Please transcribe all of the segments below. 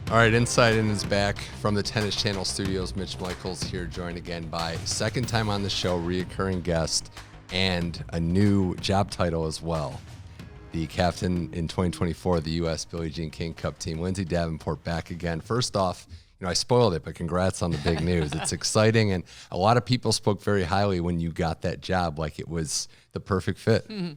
All right, Inside In is back from the Tennis Channel studios. Mitch Michals here, joined again by second time on the show, reoccurring guest, and a new job title as well. The captain in 2024 of the U.S. Billie Jean King Cup team, Lindsay Davenport, back again. First off, I spoiled it, but congrats on the big news. It's exciting, and a lot of people spoke very highly when you got that job, like it was the perfect fit. Mm-hmm.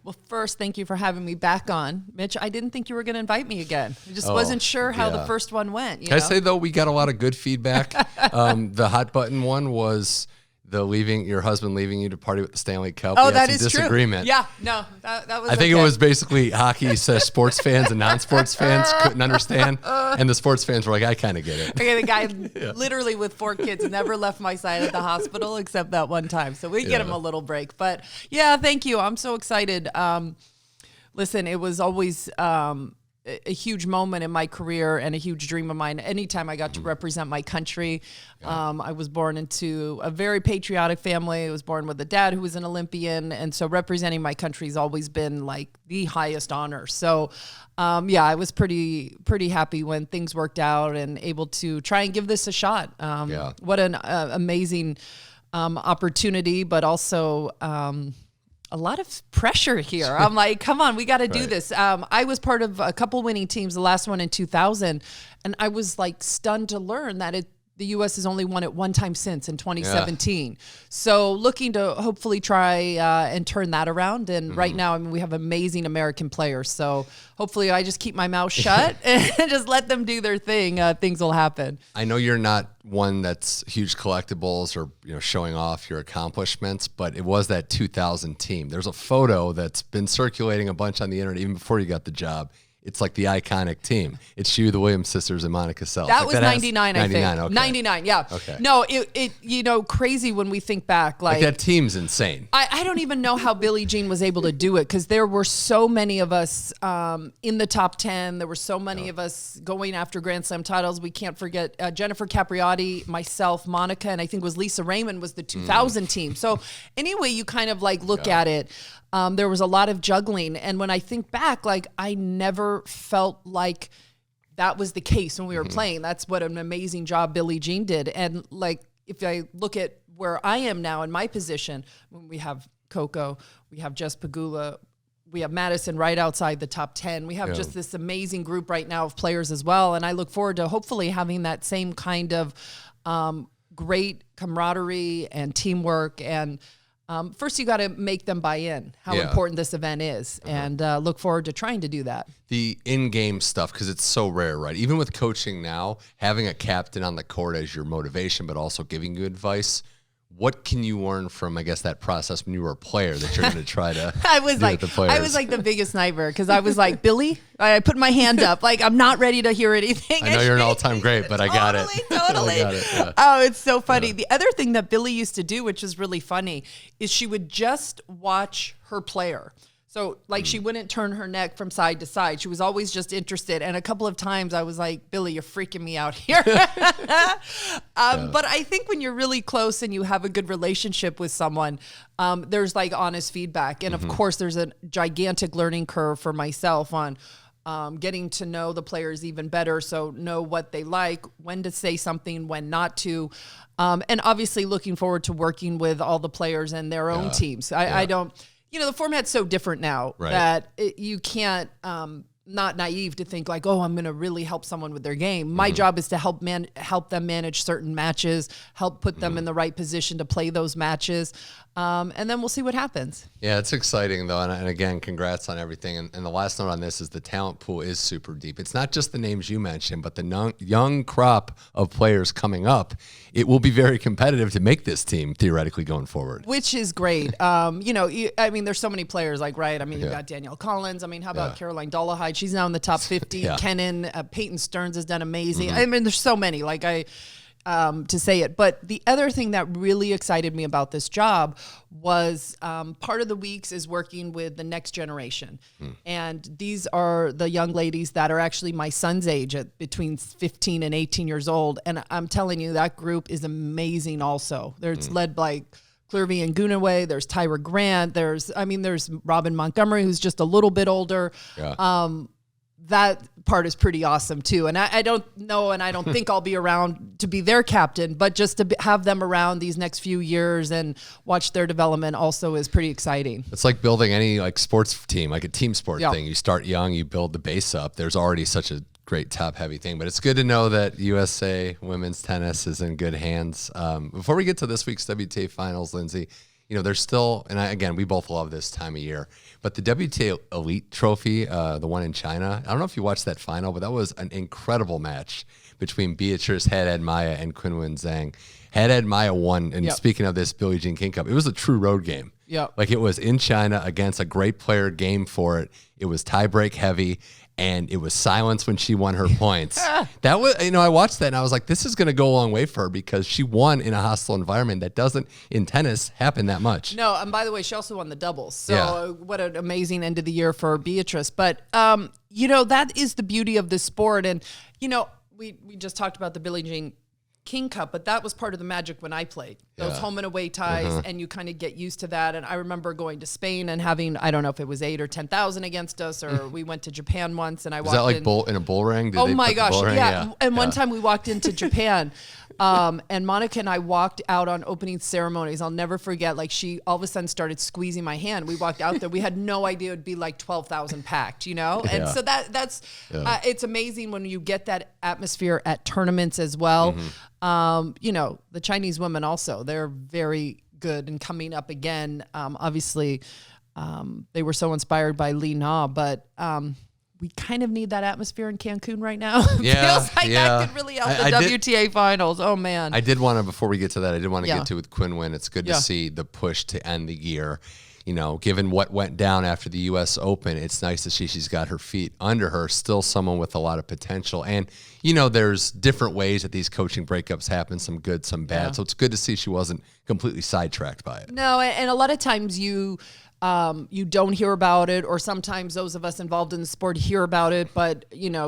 Well, first, thank you for having me back on. Mitch, I didn't think you were going to invite me again. I just wasn't sure how the first one went. Can I say, though, we got a lot of good feedback. The hot button one was your husband leaving you to party with the Stanley Cup. Oh, that is disagreement. True. Yeah, no, that was I think it was basically hockey sports fans and non-sports fans couldn't understand. And the sports fans were like, I kind of get it. Okay, the guy literally with 4 kids never left my side at the hospital except that one time. So we get him a little break. But yeah, thank you. I'm so excited. Listen, it was always a huge moment in my career and a huge dream of mine. Anytime I got to represent my country, I was born into a very patriotic family. I was born with a dad who was an Olympian. And so representing my country has always been like the highest honor. So I was pretty happy when things worked out and able to try and give this a shot. What an amazing opportunity, but also a lot of pressure here. I'm like, come on, we got to do this. I was part of a couple winning teams, the last one in 2000, and I was like stunned to learn that the U.S. has only won it one time since in 2017. Yeah. So looking to hopefully try and turn that around. And right now, we have amazing American players. So hopefully I just keep my mouth shut and just let them do their thing. Things will happen. I know you're not one that's huge collectibles or showing off your accomplishments, but it was that 2000 team. There's a photo that's been circulating a bunch on the internet even before you got the job. It's like the iconic team. It's you, the Williams sisters, and Monica Seles. That was 99, I think. 99, okay. 99, yeah. Okay. No, it crazy when we think back. Like that team's insane. I don't even know how Billie Jean was able to do it because there were so many of us in the top 10. There were so many of us going after Grand Slam titles. We can't forget Jennifer Capriati, myself, Monica, and I think it was Lisa Raymond was the 2000 team. So anyway, you kind of like look at it. There was a lot of juggling. And when I think back, like I never felt like that was the case when we were playing. That's what an amazing job Billie Jean did. And like, if I look at where I am now in my position, when we have Coco, we have Jess Pegula, we have Madison right outside the top 10. We have just this amazing group right now of players as well. And I look forward to hopefully having that same kind of great camaraderie and teamwork. And first, you got to make them buy in how important this event is, and look forward to trying to do that. The in-game stuff, because it's so rare, right? Even with coaching now, having a captain on the court as your motivation, but also giving you advice. What can you learn from, I guess, that process when you were a player that you're going to try to I was like the biggest nightmare because I was like, Billie, I put my hand up. Like, I'm not ready to hear anything. I know you're an all-time great, but I got it. Totally. I got it, yeah. Oh, it's so funny. Yeah. The other thing that Billie used to do, which is really funny, is she would just watch her player. So like she wouldn't turn her neck from side to side. She was always just interested. And a couple of times I was like, Billie, you're freaking me out here. But I think when you're really close and you have a good relationship with someone, there's like honest feedback. And of course, there's a gigantic learning curve for myself on getting to know the players even better. So know what they like, when to say something, when not to. And obviously looking forward to working with all the players and their own teams. I don't... the format's so different now that you can't, not naive to think like, oh, I'm going to really help someone with their game. My job is to help them manage certain matches, help put them in the right position to play those matches. And then we'll see what happens. Yeah, it's exciting, though. And again, congrats on everything. And the last note on this is the talent pool is super deep. It's not just the names you mentioned, but the young crop of players coming up. It will be very competitive to make this team theoretically going forward. Which is great. There's so many players, like, right? I mean, you've got Danielle Collins. I mean, how about Caroline Dolehide? She's now in the top 50. Kenin, Peyton Stearns has done amazing. I mean, there's so many. Like, to say it. But the other thing that really excited me about this job was part of the weeks is working with the next generation. And these are the young ladies that are actually my son's age at between 15 and 18 years old. And I'm telling you, that group is amazing also. It's led by Clervy and Gunaway. There's Tyra Grant. There's Robin Montgomery, who's just a little bit older. that part is pretty awesome too. And I don't know, and I don't think I'll be around to be their captain, but just to have them around these next few years and watch their development also is pretty exciting. It's like building any like sports team, like a team sport thing. You start young, you build the base up. There's already such a great top heavy thing, but it's good to know that USA women's tennis is in good hands. Before we get to this week's WTA Finals, Lindsay, there's still, and we both love this time of year, but the WTA Elite Trophy, the one in China, I don't know if you watched that final, but that was an incredible match between Beatrice Haddad Maia and Qinwen Zhang. Haddad Maia won, and speaking of this Billie Jean King Cup, it was a true road game. Yeah, like it was in China against a great player game for it. It was tiebreak heavy. And it was silence when she won her points. That was, I watched that and I was like, this is going to go a long way for her because she won in a hostile environment that doesn't in tennis happen that much. No, and by the way, she also won the doubles. So what an amazing end of the year for Beatrice. But, that is the beauty of this sport. And, we just talked about the Billie Jean King Cup, but that was part of the magic when I played. Those home and away ties, and you kind of get used to that. And I remember going to Spain and having, I don't know if it was 8,000 or 10,000 against us, or we went to Japan once and I walked in. Was that like in a bull ring? Oh my gosh, yeah. And one time we walked into Japan, and Monica and I walked out on opening ceremonies. I'll never forget, like she all of a sudden started squeezing my hand. We walked out there. We had no idea it would be like 12,000 packed, And so that's it's amazing when you get that atmosphere at tournaments as well. The Chinese women also, they're very good and coming up again. Obviously, they were so inspired by Li Na, but we kind of need that atmosphere in Cancun right now. Feels like that could really help the WTA Finals. Oh, man. I did want to, before we get to that, I did want to get to with Qinwen. It's good to see the push to end the year. Given what went down after the U.S. Open, it's nice to see she's got her feet under her, still someone with a lot of potential. And, there's different ways that these coaching breakups happen, some good, some bad. So it's good to see she wasn't completely sidetracked by it. No, and a lot of times you don't hear about it, or sometimes those of us involved in the sport hear about it, but,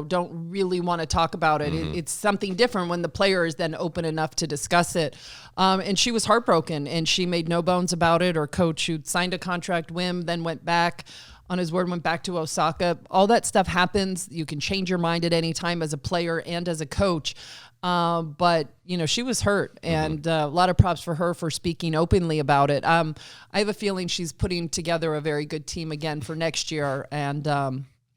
don't really want to talk about it. It's something different when the player is then open enough to discuss it. And she was heartbroken, and she made no bones about it. Her coach, who'd signed a contract, Wim, then went back on his word, went back to Osaka. All that stuff happens. You can change your mind at any time as a player and as a coach. But, she was hurt, and a lot of props for her for speaking openly about it. I have a feeling she's putting together a very good team again for next year, and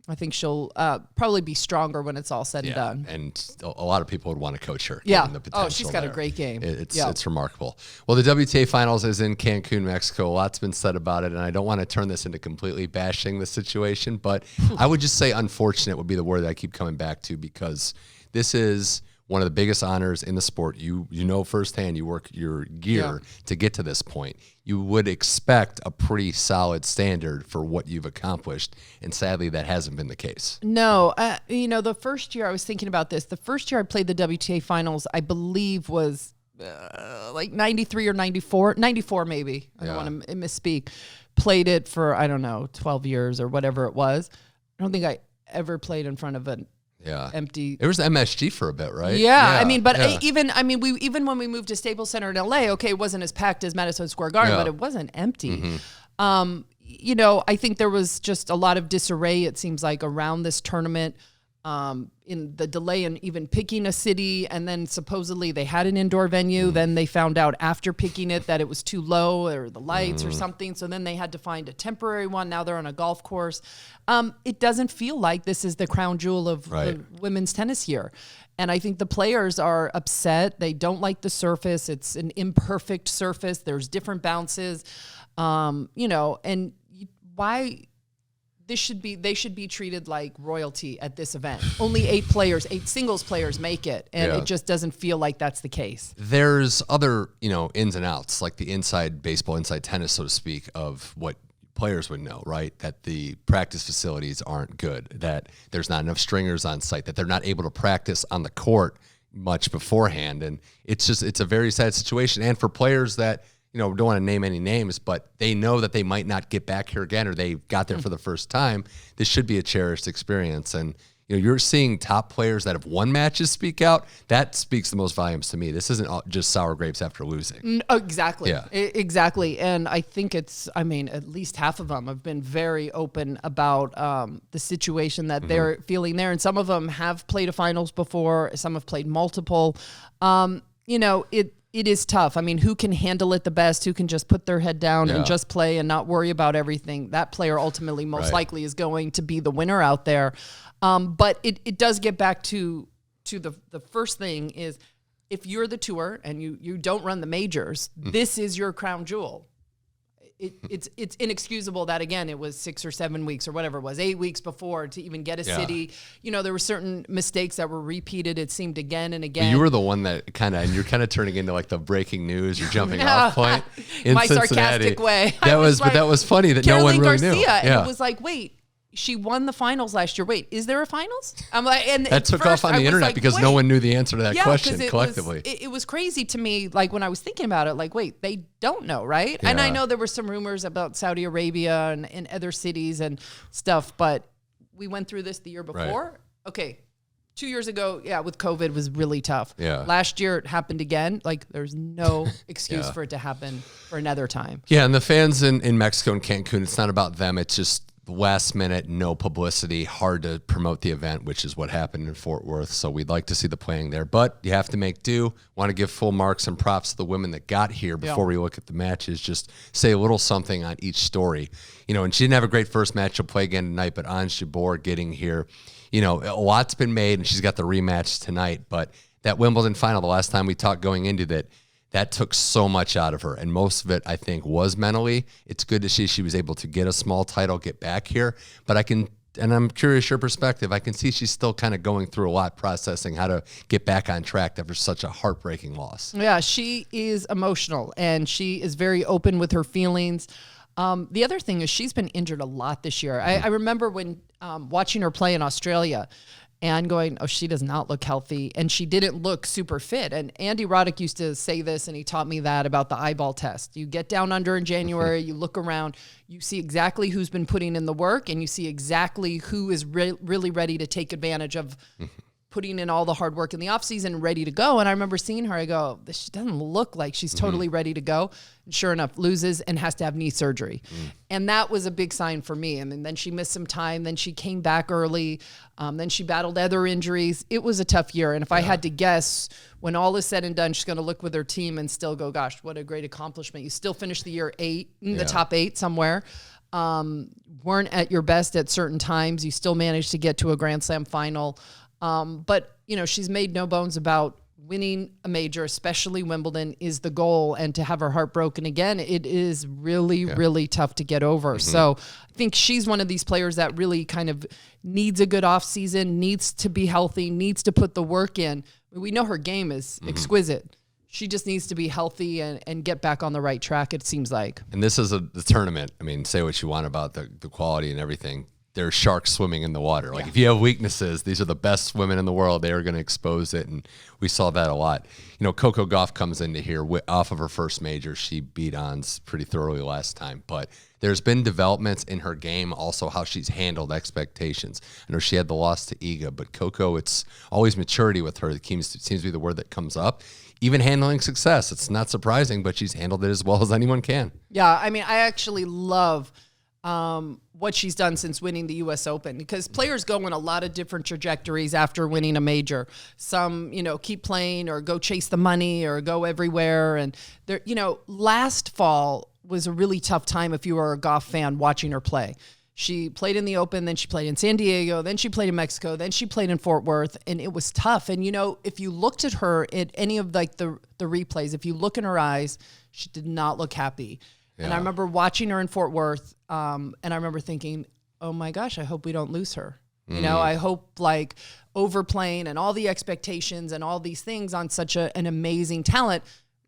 I think she'll probably be stronger when it's all said and done. And a lot of people would want to coach her. Yeah. The potential she's got a great game. It's remarkable. Well, the WTA Finals is in Cancun, Mexico. A lot's been said about it, and I don't want to turn this into completely bashing the situation, but I would just say unfortunate would be the word that I keep coming back to, because this is one of the biggest honors in the sport. You know firsthand, you work your gear to get to this point. You would expect a pretty solid standard for what you've accomplished, and sadly that hasn't been the case. No, the first year I was thinking about this, the first year I played the WTA Finals, I believe was like 93 or 94 maybe. I don't want to misspeak. Played it for, 12 years or whatever it was. I don't think I ever played in front of an empty. It was MSG for a bit, right? Even when we moved to Staples Center in LA, it wasn't as packed as Madison Square Garden, but it wasn't empty. I think there was just a lot of disarray, it seems like, around this tournament. In the delay in even picking a city, and then supposedly they had an indoor venue. Then they found out after picking it that it was too low, or the lights or something. So then they had to find a temporary one. Now they're on a golf course. It doesn't feel like this is the crown jewel of the women's tennis here. And I think the players are upset. They don't like the surface. It's an imperfect surface. There's different bounces, and why... they should be treated like royalty at this event. Only 8 singles players make it, and it just doesn't feel like that's the case. There's other, ins and outs, like the inside baseball, inside tennis, so to speak, of what players would know, right? That the practice facilities aren't good, that there's not enough stringers on site, that they're not able to practice on the court much beforehand. And it's a very sad situation. And for players that, don't want to name any names, but they know that they might not get back here again, or they got there for the first time, this should be a cherished experience. And, you're seeing top players that have won matches speak out. That speaks the most volumes to me. This isn't just sour grapes after losing. Exactly. Yeah. Exactly. And I think at least half of them have been very open about the situation that they're feeling there. And some of them have played a finals before. Some have played multiple. It is tough. I mean, who can handle it the best? Who can just put their head down and just play and not worry about everything? That player ultimately most likely is going to be the winner out there. But it does get back to the first thing is, if you're the tour and you don't run the majors, this is your crown jewel. It's inexcusable that, again, it was 6 or 7 weeks or whatever it was, 8 weeks before to even get a city. There were certain mistakes that were repeated, it seemed, again and again. But you were the one that you're kind of turning into like the breaking news, you're jumping off point in my Cincinnati. sarcastic way. That was funny that no one really Garcia, knew. Yeah. And it was like, wait, she won the finals last year. Wait, is there a finals? I'm like, and that took off on the internet because no one knew the answer to that question collectively. It was crazy to me. Like when I was thinking about it, like, wait, they don't know, right? Yeah. And I know there were some rumors about Saudi Arabia and other cities and stuff, but we went through this the year before. Right. Okay. 2 years ago, with COVID was really tough. Yeah. Last year it happened again. Like there's no excuse for it to happen for another time. Yeah, and the fans in Mexico and Cancun, it's not about them. It's just last minute, no publicity, hard to promote the event, which is what happened in Fort Worth. So we'd like to see the playing there, but you have to make do. Want to give full marks and props to the women that got here before we look at the matches. Just say a little something on each story. And she didn't have a great first match. She'll play again tonight, but Ons Jabeur getting here, a lot's been made, and she's got the rematch tonight. But that Wimbledon final, the last time we talked going into that took so much out of her, and most of it, I think, was mentally. It's good to see she was able to get a small title, get back here. But I'm curious your perspective. I can see she's still kind of going through a lot, processing how to get back on track after such a heartbreaking loss. Yeah, she is emotional, and she is very open with her feelings. The other thing is she's been injured a lot this year. I remember when watching her play in Australia, and going, oh, she does not look healthy. And she didn't look super fit. And Andy Roddick used to say this, and he taught me that about the eyeball test. You get down under in January, you look around, you see exactly who's been putting in the work, and you see exactly who is really ready to take advantage of putting in all the hard work in the offseason, ready to go. And I remember seeing her, I go, she doesn't look like she's totally ready to go. And sure enough, loses and has to have knee surgery. And that was a big sign for me. And then she missed some time. Then she came back early. Then she battled other injuries. It was a tough year. And if I had to guess, when all is said and done, she's going to look with her team and still go, gosh, what a great accomplishment. You still finished the year in the top 8 somewhere. Weren't at your best at certain times. You still managed to get to a Grand Slam final. But, she's made no bones about winning a major, especially Wimbledon, is the goal. And to have her heart broken again, it is really, really tough to get over. So I think she's one of these players that really kind of needs a good off season, needs to be healthy, needs to put the work in. We know her game is exquisite. She just needs to be healthy and get back on the right track, it seems like. And this is the tournament. I mean, say what you want about the quality and everything. There's sharks swimming in the water. Like if you have weaknesses, these are the best women in the world. They are going to expose it, and we saw that a lot. Coco Gauff comes into here off of her first major. She beat Ons pretty thoroughly last time, but there's been developments in her game, also how she's handled expectations. I know she had the loss to Iga, but Coco, it's always maturity with her. It seems to be the word that comes up. Even handling success, it's not surprising, but she's handled it as well as anyone can. Yeah, I mean, I actually love what she's done since winning the U.S. Open, because players go in a lot of different trajectories after winning a major. Some, keep playing or go chase the money or go everywhere. And there, last fall was a really tough time if you were a Gauff fan watching her play. She played in the Open, then she played in San Diego, then she played in Mexico, then she played in Fort Worth, and it was tough. And, if you looked at her at any of the replays, if you look in her eyes, she did not look happy. Yeah. And I remember watching her in Fort Worth, and I remember thinking, oh my gosh, I hope we don't lose her. I hope overplaying and all the expectations and all these things on such an amazing talent.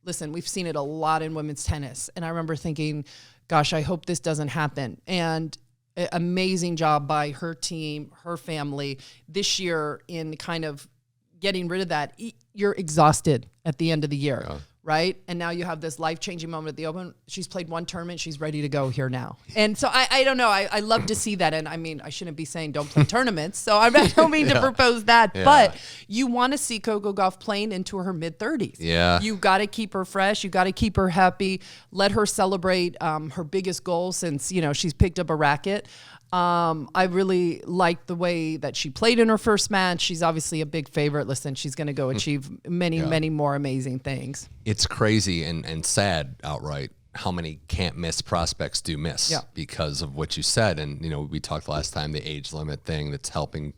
Listen, we've seen it a lot in women's tennis. And I remember thinking, gosh, I hope this doesn't happen. And amazing job by her team, her family this year in kind of getting rid of that. You're exhausted at the end of the year. Yeah. right? And now you have this life-changing moment at the Open. She's played one tournament. She's ready to go here now. And so I don't know. I love to see that. And I mean, I shouldn't be saying don't play tournaments. So I don't mean to propose that. Yeah. But you want to see Coco Gauff playing into her mid-30s. Yeah. You got to keep her fresh. You got to keep her happy. Let her celebrate her biggest goal since, she's picked up a racket. I really liked the way that she played in her first match. She's obviously a big favorite. Listen, she's going to go achieve many more amazing things. It's crazy and sad outright how many can't miss prospects do miss because of what you said. And, we talked last time, the age limit thing that's helping,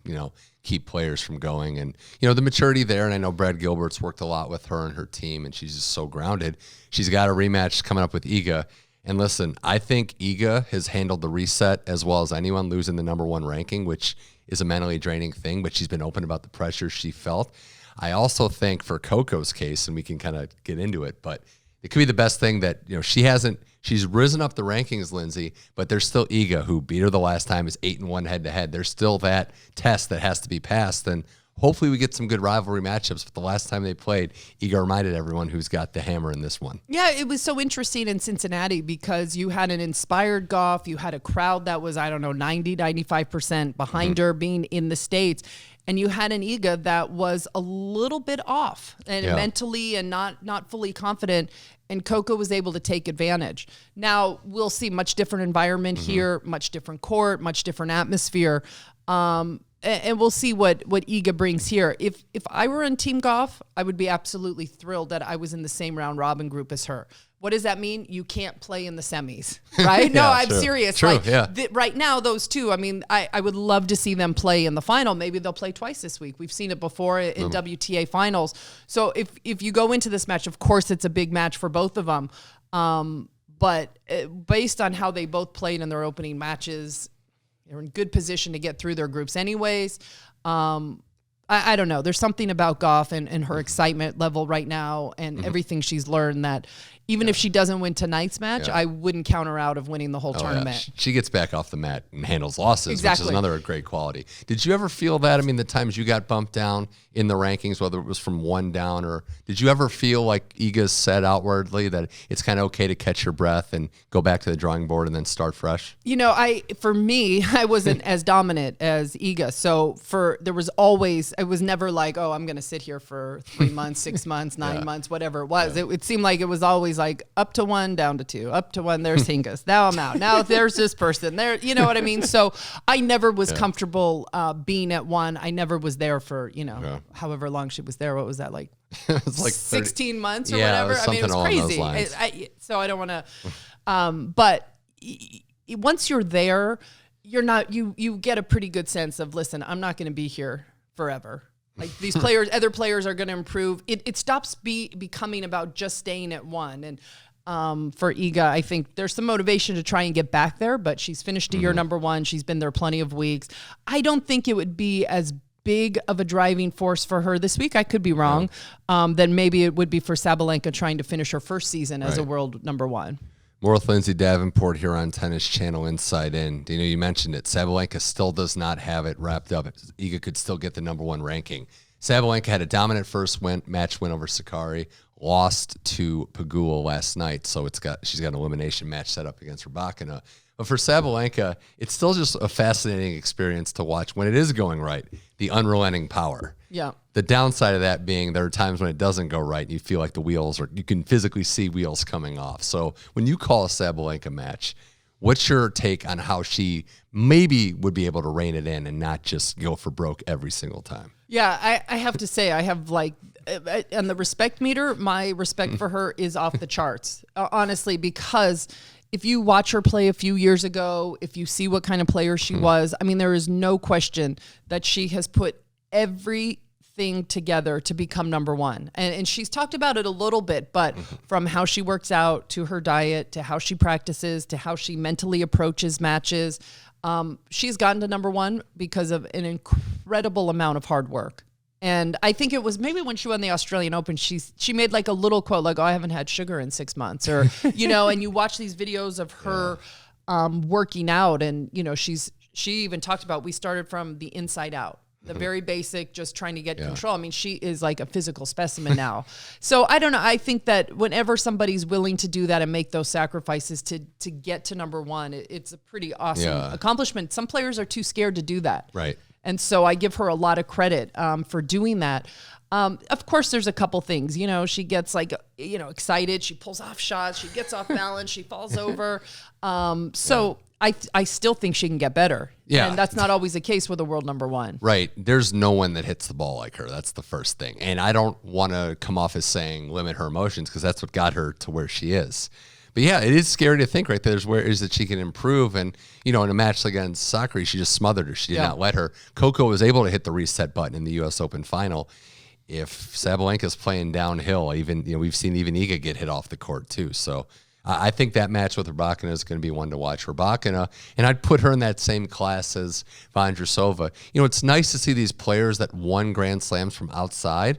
keep players from going. And, the maturity there. And I know Brad Gilbert's worked a lot with her and her team, and she's just so grounded. She's got a rematch coming up with Iga. And listen, I think Iga has handled the reset as well as anyone, losing the #1 ranking, which is a mentally draining thing, but she's been open about the pressure she felt. I also think for Coco's case, and we can kind of get into it, but it could be the best thing that, she's risen up the rankings, Lindsay, but there's still Iga, who beat her the last time, is 8-1 head-to-head. There's still that test that has to be passed, and hopefully we get some good rivalry matchups. But the last time they played, Iga reminded everyone who's got the hammer in this one. Yeah, it was so interesting in Cincinnati because you had an inspired Gauff. You had a crowd that was, 90, 95% behind her being in the States. And you had an Iga that was a little bit off and mentally and not fully confident. And Coco was able to take advantage. Now, we'll see much different environment here, much different court, much different atmosphere. And we'll see what Iga brings here. If I were on Team Gauff, I would be absolutely thrilled that I was in the same round robin group as her. What does that mean? You can't play in the semis, right? No, I'm serious. True, right now, those two, I would love to see them play in the final. Maybe they'll play twice this week. We've seen it before in WTA Finals. So if you go into this match, of course, it's a big match for both of them. But based on how they both played in their opening matches, they're in good position to get through their groups anyways. I don't know. There's something about Gauff and her excitement level right now and everything she's learned that even if she doesn't win tonight's match, I wouldn't count her out of winning the whole tournament. Yeah. She gets back off the mat and handles losses, which is another great quality. Did you ever feel that? The times you got bumped down in the rankings, whether it was from one down, or did you ever feel like Iga's said outwardly that it's kind of okay to catch your breath and go back to the drawing board and then start fresh? For me, I wasn't as dominant as Iga. So I was never like, oh, I'm going to sit here for 3 months, 6 months, 9 months, whatever it was. It seemed like it was always like up to 1, down to 2, up to 1, there's Hingus. Now I'm out. Now there's this person there. You know what I mean? So I never was comfortable being at 1. I never was there for, however long she was there. What was that, like? It was like 16 months or whatever. It was crazy. So I don't want to, but once you're there, you get a pretty good sense of, listen, I'm not going to be here forever. Like these other players are going to improve. It stops becoming about just staying at 1. And for Iga, I think there's some motivation to try and get back there, but she's finished a year #1. She's been there plenty of weeks. I don't think it would be as big of a driving force for her this week. I could be wrong. Then maybe it would be for Sabalenka trying to finish her first season as a world #1. More with Lindsay Davenport here on Tennis Channel Inside In. You mentioned it. Sabalenka still does not have it wrapped up. Iga could still get the #1 ranking. Sabalenka had a dominant first match win over Sakari, lost to Pegula last night, so she's got an elimination match set up against Rybakina. But for Sabalenka, it's still just a fascinating experience to watch when it is going right, the unrelenting power. Yeah. The downside of that being there are times when it doesn't go right and you feel like you can physically see wheels coming off. So when you call a Sabalenka match, what's your take on how she maybe would be able to rein it in and not just go for broke every single time? Yeah, I have to say, I have on the respect meter, my respect for her is off the charts, honestly, because if you watch her play a few years ago, if you see what kind of player she was, there is no question that she has put everything together to become #1. And she's talked about it a little bit, but from how she works out to her diet, to how she practices, to how she mentally approaches matches, she's gotten to #1 because of an incredible amount of hard work. And I think it was maybe when she won the Australian Open, she made like a little quote like, oh, I haven't had sugar in 6 months, or, and you watch these videos of her working out, and, she even talked about, we started from the inside out. the very basic, just trying to get control. I mean, she is like a physical specimen now. So I don't know. I think that whenever somebody's willing to do that and make those sacrifices to get to number one, it's a pretty awesome accomplishment. Some players are too scared to do that. Right. And so I give her a lot of credit for doing that. Of course, there's a couple things. You know, she gets like, excited. She pulls off shots. She gets off balance. She falls over. I still think she can get better. Yeah. And that's not always the case with a world number one. Right. There's no one that hits the ball like her. That's the first thing. And I don't want to come off as saying limit her emotions, because that's what got her to where she is. But yeah, it is scary to think, right? There's where is that she can improve. And, in a match against Sakari, she just smothered her. She did not let her. Coco was able to hit the reset button in the U.S. Open final. If Sabalenka's playing downhill, we've seen even Iga get hit off the court too. So I think that match with Rybakina is going to be one to watch. Rybakina, and I'd put her in that same class as Vondrousova. It's nice to see these players that won Grand Slams from outside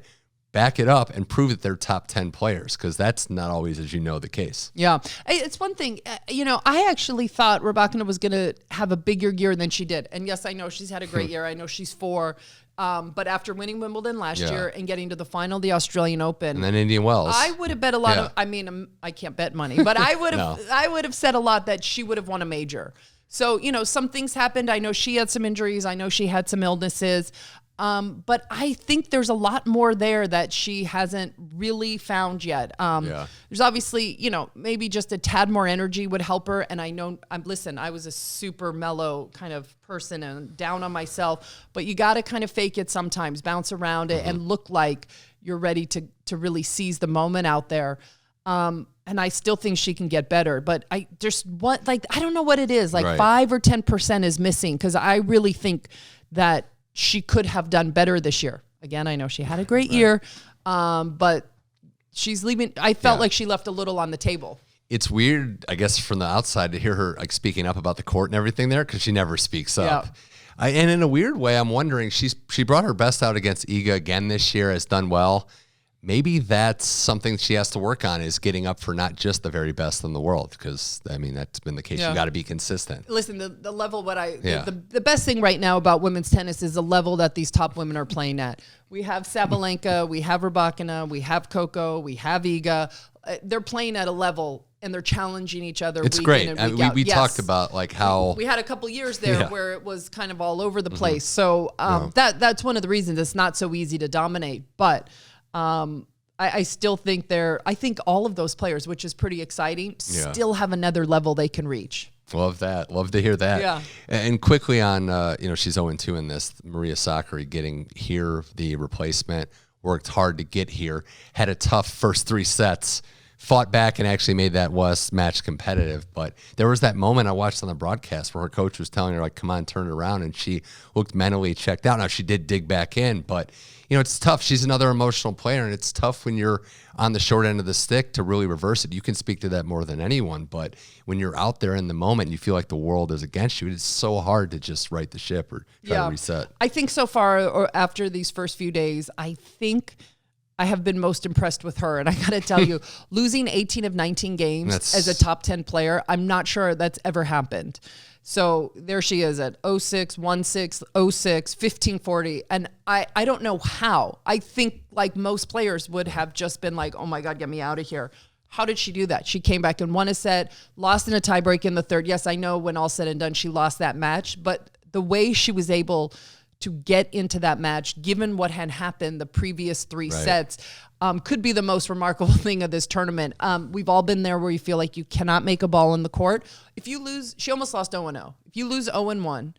back it up and prove that they're top 10 players, because that's not always, as the case. Yeah. It's one thing, I actually thought Rybakina was going to have a bigger year than she did. And yes, I know she's had a great year. I know she's 4. But after winning Wimbledon last year and getting to the final of the Australian Open, and then Indian Wells, I would have bet a lot of. I mean, I can't bet money, but I would have. I would have said a lot that she would have won a major. So some things happened. I know she had some injuries. I know she had some illnesses. But I think there's a lot more there that she hasn't really found yet. There's obviously, maybe just a tad more energy would help her. And I know, I was a super mellow kind of person and down on myself, but you got to kind of fake it sometimes, bounce around it and look like you're ready to really seize the moment out there. And I still think she can get better, but I don't know what it is. 5 or 10% is missing, because I really think that she could have done better this year. Again, I know she had a great year, but she's leaving. I felt like she left a little on the table. It's weird, I guess, from the outside to hear her speaking up about the court and everything there, because she never speaks up. And in a weird way, I'm wondering, she brought her best out against Iga again this year, has done well. Maybe that's something she has to work on, is getting up for not just the very best in the world, because, that's been the case. You got to be consistent. Listen, the level, the best thing right now about women's tennis is the level that these top women are playing at. We have Sabalenka, we have Rybakina, we have Coco, we have Iga. They're playing at a level, and they're challenging each other. It's great. We talked about how we had a couple years there where it was kind of all over the place. So that's one of the reasons it's not so easy to dominate. But I still think I think all of those players, which is pretty exciting, still have another level they can reach. Love that. Love to hear that. Yeah. And quickly on, she's 0-2 in this. Maria Sakkari getting here, the replacement, worked hard to get here, had a tough first 3 sets, fought back and actually made that West match competitive. But there was that moment I watched on the broadcast where her coach was telling her, come on, turn it around. And she looked mentally checked out. Now, she did dig back in, but it's tough. She's another emotional player, and it's tough when you're on the short end of the stick to really reverse it. You can speak to that more than anyone, but when you're out there in the moment and you feel like the world is against you, it's so hard to just right the ship or try to reset. I think so far, or after these first few days, I think I have been most impressed with her. And I got to tell you, losing 18 of 19 games as a top 10 player, I'm not sure that's ever happened. So there she is at 0-6, 1-6, 0-6, 15-40. And I don't know how. I think like most players would have just been like, oh my God, get me out of here. How did she do that? She came back and won a set, lost in a tiebreak in the third. Yes, I know when all said and done, she lost that match. But the way she was able to get into that match, given what had happened the previous 3 sets, could be the most remarkable thing of this tournament. We've all been there where you feel like you cannot make a ball in the court. If you lose, she almost lost 0-0. If you lose 0-1,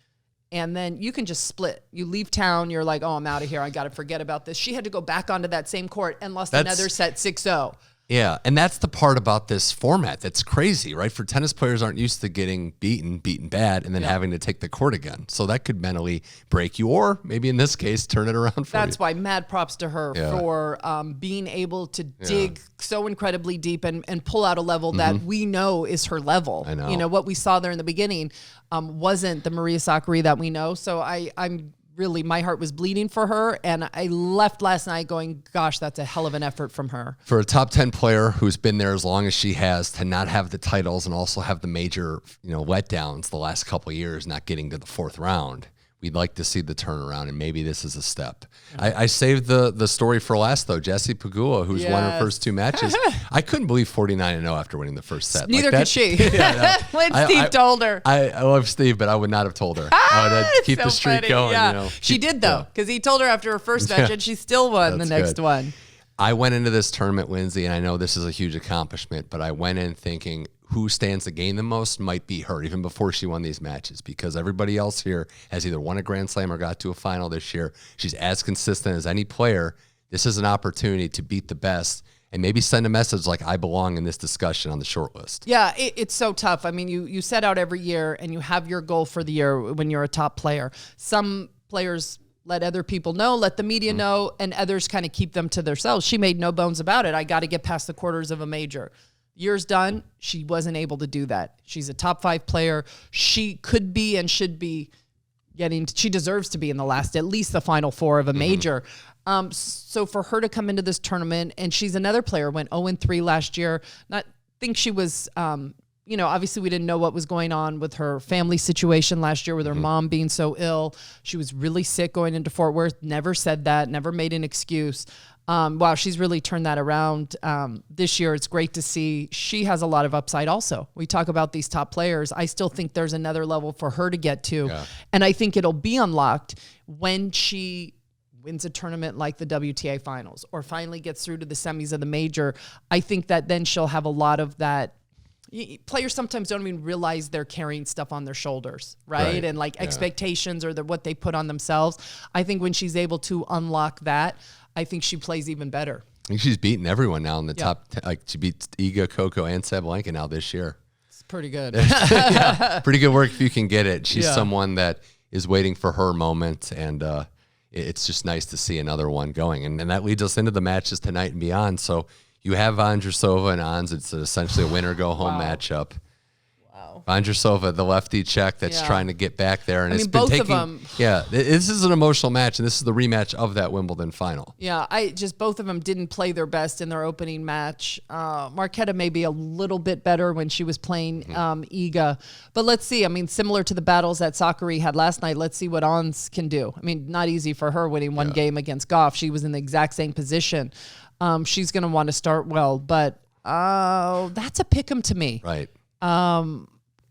and then you can just split. You leave town, you're like, oh, I'm out of here. I got to forget about this. She had to go back onto that same court and lost another set 6-0. Yeah, and that's the part about this format that's crazy, right? For tennis players aren't used to getting beaten bad, and then having to take the court again. So that could mentally break you, or maybe in this case, turn it around for you. That's why mad props to her for being able to dig so incredibly deep and pull out a level that we know is her level. I know. You know, what we saw there in the beginning wasn't the Maria Sakkari that we know. So I'm really, my heart was bleeding for her, and I left last night going, gosh, that's a hell of an effort from her. For a top 10 player who's been there as long as she has, to not have the titles and also have the major, letdowns the last couple of years, not getting to the 4th round, we'd like to see the turnaround, and maybe this is a step. I saved the story for last, though. Jessie Pegula, who's won her first 2 matches. I couldn't believe 49-0 after winning the first set. Neither could she. When Steve told her. I love Steve, but I would not have told her. I would have keep the streak going. Yeah. She did, though, because he told her after her first match, and she still won the next one. I went into this tournament, Lindsay, and I know this is a huge accomplishment, but I went in thinking who stands to gain the most might be her, even before she won these matches, because everybody else here has either won a Grand Slam or got to a final this year. She's as consistent as any player. This is an opportunity to beat the best and maybe send a message like I belong in this discussion on the short list. Yeah, it's so tough. I mean, you set out every year and you have your goal for the year when you're a top player. Some players let other people know, let the media know, and others kind of keep them to themselves. She made no bones about it. I got to get past the quarters of a major. Year's done. She wasn't able to do that. She's a top 5 player. She could be and should be she deserves to be in at least the final 4 of a major. So for her to come into this tournament, and she's another player, went 0-3 last year. Think she was, obviously we didn't know what was going on with her family situation last year with her mom being so ill. She was really sick going into Fort Worth, never said that, never made an excuse. Wow, she's really turned that around this year. It's great to see. She has a lot of upside also. We talk about these top players. I still think there's another level for her to get to. Yeah. And I think it'll be unlocked when she wins a tournament like the WTA Finals or finally gets through to the semis of the major. I think that then she'll have a lot of that. Players sometimes don't even realize they're carrying stuff on their shoulders, right? And expectations or what they put on themselves. I think when she's able to unlock that, I think she plays even better. I think she's beaten everyone now in the top 10. Like she beats Iga, Coco, and Sabalenka now this year. It's pretty good. Pretty good work if you can get it. She's someone that is waiting for her moment, and it's just nice to see another one going. And that leads us into the matches tonight and beyond. So you have Vondrousova and Ons. It's essentially a winner-go-home matchup. Wow. Vondrousova, the lefty Czech that's trying to get back there. And it's been both taking, of them. Yeah, this is an emotional match, and this is the rematch of that Wimbledon final. Yeah, both of them didn't play their best in their opening match. Marketa may be a little bit better when she was playing Iga. But let's see. I mean, similar to the battles that Sakkari had last night, let's see what Ons can do. I mean, not easy for her winning one game against Gauff. She was in the exact same position. She's going to want to start well, but that's a pick 'em to me. Right.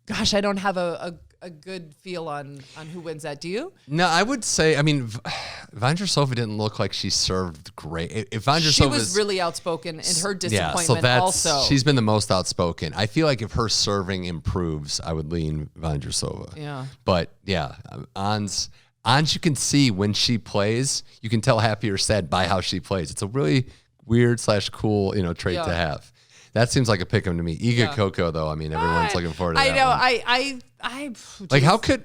Gosh, I don't have a good feel on who wins that. Do you? No, I would say, I mean, Vondrousova didn't look like she served great. If Vondrousova she was really outspoken in her disappointment also. She's been the most outspoken. I feel like if her serving improves, I would lean Vondrousova. Yeah. But, yeah, Ons, you can see when she plays, you can tell happy or sad by how she plays. It's a really weird/cool, trait to have. That seems like a pick 'em to me. Iga Coco, though, I mean, everyone's looking forward to that. I know. How could,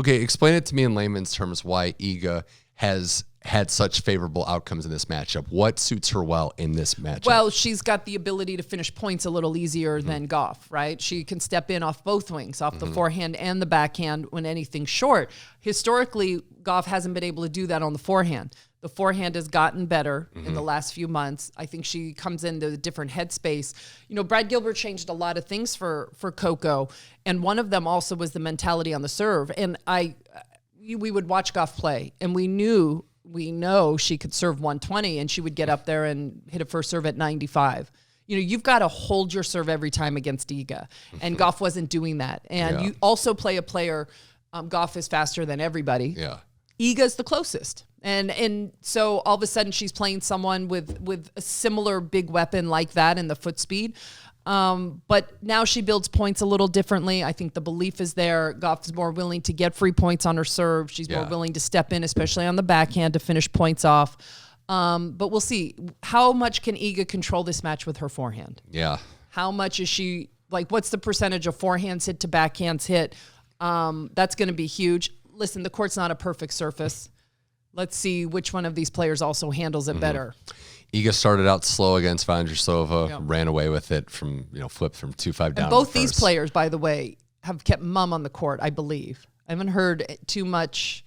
explain it to me in layman's terms why Iga has had such favorable outcomes in this matchup. What suits her well in this matchup? Well, she's got the ability to finish points a little easier than Gauff, right? She can step in off both wings, off the forehand and the backhand when anything's short. Historically, Gauff hasn't been able to do that on the forehand. The forehand has gotten better in the last few months. I think she comes into a different headspace. Brad Gilbert changed a lot of things for Coco, and one of them also was the mentality on the serve. And we would watch Gauff play, and we know she could serve 120, and she would get up there and hit a first serve at 95. You've got to hold your serve every time against Iga, and Gauff wasn't doing that. And you also play a player. Gauff is faster than everybody. Yeah. Iga's the closest. And so all of a sudden she's playing someone with a similar big weapon like that in the foot speed. But now she builds points a little differently. I think the belief is there. Gauff is more willing to get free points on her serve. She's more willing to step in, especially on the backhand, to finish points off. But we'll see. How much can Iga control this match with her forehand? Yeah. How much is she, what's the percentage of forehands hit to backhands hit? That's going to be huge. Listen, the court's not a perfect surface. Let's see which one of these players also handles it better. Iga started out slow against Vondrousova, ran away with it from, flipped from 2-5 down. And both these players, by the way, have kept mum on the court, I believe. I haven't heard too much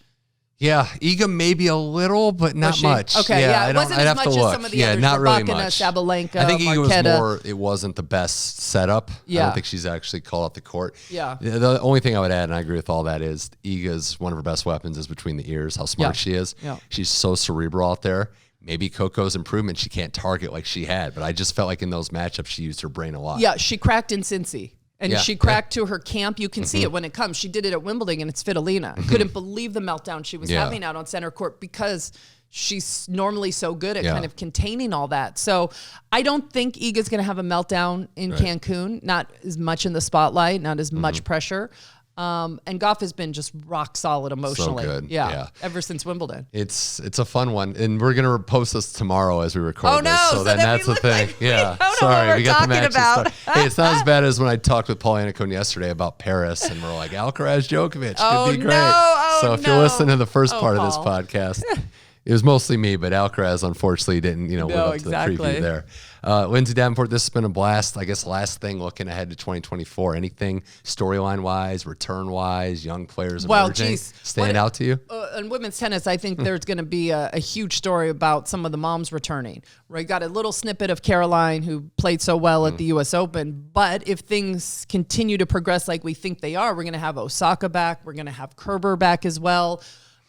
Yeah, Iga maybe a little, but not much. Okay, yeah, it wasn't as much as some of the others. Not really Rybakina, much. Sabalenka, I think Iga was Marketa. more. It wasn't the best setup. Yeah. I don't think she's actually called off the court. Yeah. The only thing I would add, and I agree with all that, is Iga's one of her best weapons is between the ears. How smart she is. Yeah. She's so cerebral out there. Maybe Coco's improvement. She can't target like she had, but I just felt like in those matchups she used her brain a lot. Yeah, she cracked in Cincy. And she cracked to her camp. You can see it when it comes. She did it at Wimbledon against Svitolina. Couldn't believe the meltdown she was having out on center court because she's normally so good at kind of containing all that. So I don't think Iga's going to have a meltdown in Cancun. Not as much in the spotlight, not as much pressure. And Gauff has been just rock solid emotionally. So good. Yeah, ever since Wimbledon. It's a fun one, and we're gonna post this tomorrow as we record this. So then that's the thing. Like we don't know Sorry, what we we're got the talking matches. about. Hey, it's not as bad as when I talked with Paul Annacone yesterday about Paris, and we're like Alcaraz Djokovic could be great. So if you're listening to the first part of this podcast. It was mostly me, but Alcaraz unfortunately didn't, live up to the preview there. Lindsay Davenport, this has been a blast. I guess last thing looking ahead to 2024, anything storyline-wise, return-wise, young players emerging stand out to you? In women's tennis, I think there's going to be a huge story about some of the moms returning. We got a little snippet of Caroline, who played so well at the U.S. Open, but if things continue to progress like we think they are, we're going to have Osaka back. We're going to have Kerber back as well.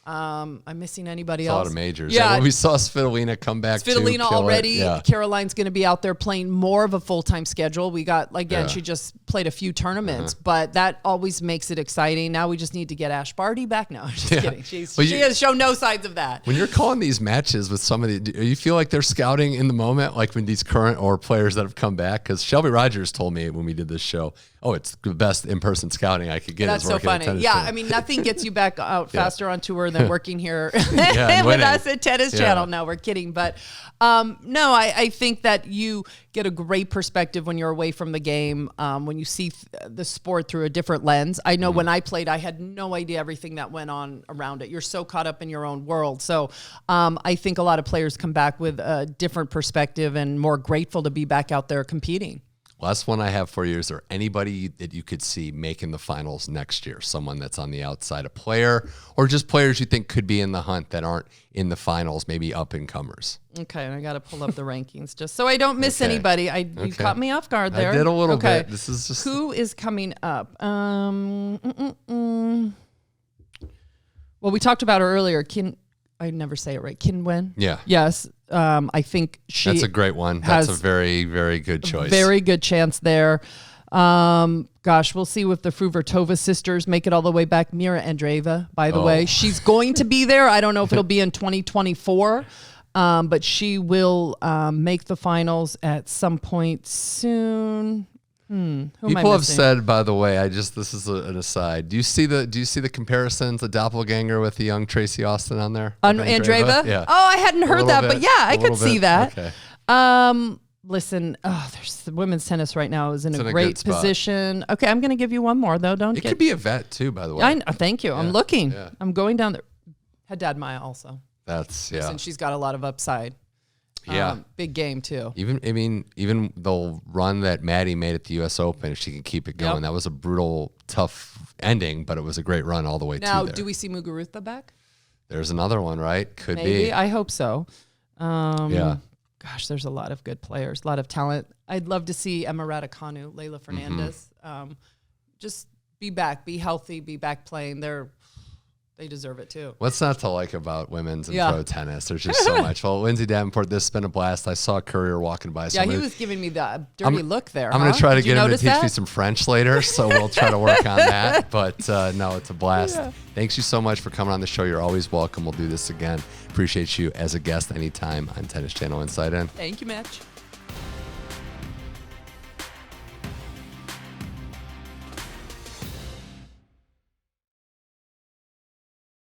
I'm missing anybody else? A lot of majors. Yeah, we saw Svitolina come back. Svitolina already. Caroline's going to be out there playing more of a full-time schedule. We got, again, she just played a few tournaments, but that always makes it exciting. Now we just need to get Ash Barty back. No, I'm just kidding. She has shown no signs of that. When you're calling these matches with somebody, do you feel like they're scouting in the moment, like when these current or players that have come back? Because Shelby Rogers told me when we did this show, it's the best in-person scouting I could get. That's so funny. I mean, nothing gets you back out faster on tour than working here with us at Tennis Channel. No, we're kidding. But no, I think that you get a great perspective when you're away from the game, when you see the sport through a different lens. I know when I played, I had no idea everything that went on around it. You're so caught up in your own world. So I think a lot of players come back with a different perspective and more grateful to be back out there competing. Last one I have for you, is there anybody that you could see making the finals next year? Someone that's on the outside, a player, or just players you think could be in the hunt that aren't in the finals, maybe up-and-comers? Okay, I got to pull up the rankings just so I don't miss anybody. You caught me off guard there. I did a little bit. This is just... Who is coming up? Well, we talked about her earlier. I never say it right. Kinwen? Yeah. Yes. I think that's a great one. That's a very, very good choice. Very good chance there. Gosh, we'll see if the Fruvertova sisters make it all the way back. Mira Andreeva, by the way. She's going to be there. I don't know if it'll be in 2024, but she will make the finals at some point soon. People have said, by the way, this is an aside. Do you see the comparisons, the doppelganger with the young Tracy Austin on there? On Andreeva? Yeah. Oh, I hadn't heard that, but yeah, I could see that. Okay. Listen, there's women's tennis right now is in a great position. Okay, I'm going to give you one more though. It could be a vet too, by the way. Thank you. Yeah. I'm looking. Yeah. I'm going down there. Haddad Maya also. Listen, she's got a lot of upside. Yeah, big game too. Even the run that Maddie made at the U.S. Open, if she can keep it going, that was a brutal, tough ending, but it was a great run all the way to there. Now, do we see Muguruza back? There's another one, right? Could Maybe. be. I hope so. Gosh, there's a lot of good players, a lot of talent. I'd love to see Emma Raducanu, Leylah Fernandez. Just be back, be healthy, be back playing. They deserve it too. What's not to like about women's and pro tennis? There's just so much. Well, Lindsay Davenport, this has been a blast. I saw Courier walking by. So he was giving me the dirty look there. I'm going to try to get him to teach me some French later, so we'll try to work on that. But no, it's a blast. Yeah. Thanks you so much for coming on the show. You're always welcome. We'll do this again. Appreciate you as a guest anytime on Tennis Channel Inside In. Thank you, Mitch.